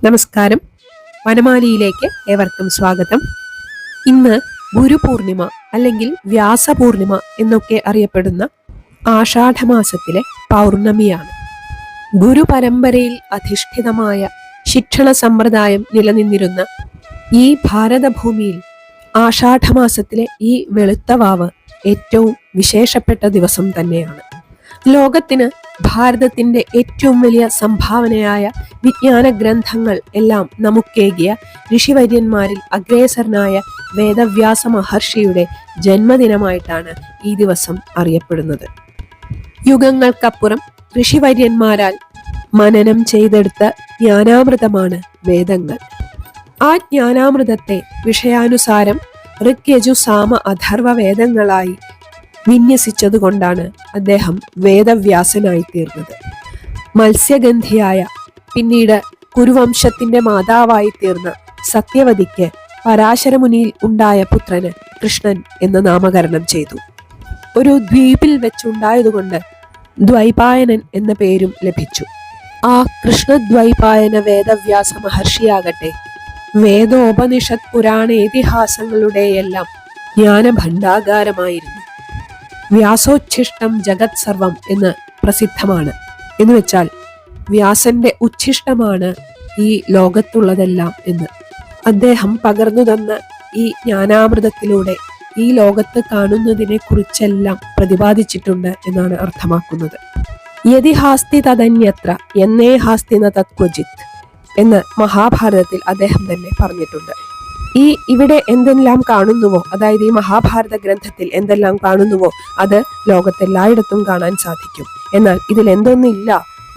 നമസ്കാരം. വനമാലിയിലേക്ക് ഏവർക്കും സ്വാഗതം. ഇന്ന് ഗുരുപൂർണിമ അല്ലെങ്കിൽ വ്യാസപൂർണിമ എന്നൊക്കെ അറിയപ്പെടുന്ന ആഷാഢമാസത്തിലെ പൗർണമിയാണ്. ഗുരുപരമ്പരയിൽ അധിഷ്ഠിതമായ ശിക്ഷണ സമ്പ്രദായം നിലനിന്നിരുന്ന ഈ ഭാരതഭൂമിയിൽ ആഷാഢമാസത്തിലെ ഈ വെളുത്തവാവ് ഏറ്റവും വിശേഷപ്പെട്ട ദിവസം തന്നെയാണ്. ലോകത്തിന് ഭാരതത്തിന്റെ ഏറ്റവും വലിയ സംഭാവനയായ വിജ്ഞാന ഗ്രന്ഥങ്ങൾ എല്ലാം നമുക്കേകിയ ഋഷിവര്യന്മാരിൽ അഗ്രേസരനായ വേദവ്യാസ മഹർഷിയുടെ ജന്മദിനമായിട്ടാണ് ഈ ദിവസം അറിയപ്പെടുന്നത്. യുഗങ്ങൾക്കപ്പുറം ഋഷിവര്യന്മാരാൽ മനനം ചെയ്തെടുത്ത ജ്ഞാനാമൃതമാണ് വേദങ്ങൾ. ആ ജ്ഞാനാമൃതത്തെ വിഷയാനുസാരം ഋഗ് യജു സാമ അഥർവ വേദങ്ങളായി വിന്യസിച്ചതുകൊണ്ടാണ് അദ്ദേഹം വേദവ്യാസനായി തീർന്നത്. മത്സ്യഗന്ധിയായ പിന്നീട് കുരുവംശത്തിന്റെ മാതാവായി തീർന്ന സത്യവതിക്ക് പരാശരമുനിയിൽ ഉണ്ടായ പുത്രന് കൃഷ്ണൻ എന്ന് നാമകരണം ചെയ്തു. ഒരു ദ്വീപിൽ വെച്ചുണ്ടായതുകൊണ്ട് ദ്വൈപായനൻ എന്ന പേരും ലഭിച്ചു. ആ കൃഷ്ണദ്വൈപായന വേദവ്യാസ മഹർഷിയാകട്ടെ വേദോപനിഷത് പുരാണ ഇതിഹാസങ്ങളുടെയെല്ലാം ജ്ഞാനഭണ്ഡാകാരമായിരുന്നു. വ്യാസോച്ഛിഷ്ടം ജഗത് സർവം എന്ന് പ്രസിദ്ധമാണ്. എന്ന് വെച്ചാൽ വ്യാസന്റെ ഉച്ഛിഷ്ടമാണ് ഈ ലോകത്തുള്ളതെല്ലാം എന്ന്. അദ്ദേഹം പകർന്നു തന്ന ഈ ജ്ഞാനാമൃതത്തിലൂടെ ഈ ലോകത്ത് കാണുന്നതിനെ കുറിച്ചെല്ലാം പ്രതിപാദിച്ചിട്ടുണ്ട് എന്നാണ് അർത്ഥമാക്കുന്നത്. യതി ഹാസ്തി തദന്യത്ര എന്നേ ഹാസ്തി ന തത്ക്വചിത് എന്ന് മഹാഭാരതത്തിൽ അദ്ദേഹം തന്നെ പറഞ്ഞിട്ടുണ്ട്. ഇവിടെ എന്തെല്ലാം കാണുന്നുവോ, അതായത് ഈ മഹാഭാരത ഗ്രന്ഥത്തിൽ എന്തെല്ലാം കാണുന്നുവോ അത് ലോകത്തെല്ലായിടത്തും കാണാൻ സാധിക്കും. എന്നാൽ ഇതിൽ എന്തൊന്നില്ല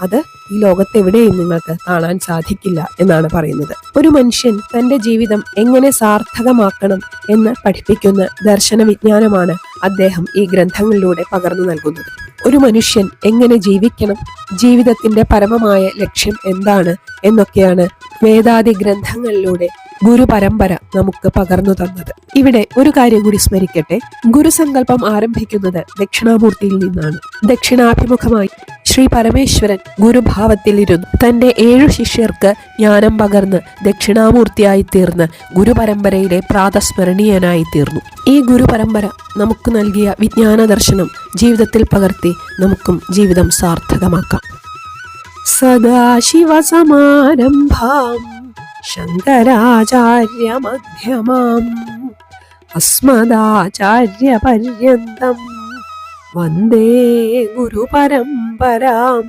അത് ഈ ലോകത്തെവിടെയും നിങ്ങൾക്ക് കാണാൻ സാധിക്കില്ല എന്നാണ് പറയുന്നത്. ഒരു മനുഷ്യൻ തന്റെ ജീവിതം എങ്ങനെ സാർത്ഥകമാക്കണം എന്ന് പഠിപ്പിക്കുന്ന ദർശന വിജ്ഞാനമാണ് അദ്ദേഹം ഈ ഗ്രന്ഥങ്ങളിലൂടെ പകർന്നു നൽകുന്നത്. ഒരു മനുഷ്യൻ എങ്ങനെ ജീവിക്കണം, ജീവിതത്തിന്റെ പരമമായ ലക്ഷ്യം എന്താണ് എന്നൊക്കെയാണ് വേദാദി ഗ്രന്ഥങ്ങളിലൂടെ ഗുരുപരമ്പര നമുക്ക് പകർന്നു തന്നത്. ഇവിടെ ഒരു കാര്യം കൂടി സ്മരിക്കട്ടെ. ഗുരുസങ്കല്പം ആരംഭിക്കുന്നത് ദക്ഷിണാമൂർത്തിയിൽ നിന്നാണ്. ദക്ഷിണാഭിമുഖമായി ശ്രീ പരമേശ്വരൻ ഗുരുഭാവത്തിലിരുന്നു തന്റെ 7 ശിഷ്യർക്ക് ജ്ഞാനം പകർന്ന് ദക്ഷിണാമൂർത്തിയായി തീർന്ന് ഗുരുപരമ്പരയിലെ പ്രാതസ്മരണീയനായി തീർന്നു. ഈ ഗുരുപരമ്പര നമുക്ക് നൽകിയ വിജ്ഞാന ദർശനം ജീവിതത്തിൽ പകർത്തി നമുക്കും ജീവിതം സാർത്ഥകമാക്കാം. സദാശിവസമാരംഭാം ശങ്കരാചാര്യ മധ്യമാം അസ്മദാചാര്യ പര്യന്തം വന്ദേ ഗുരുപരമ്പരാം.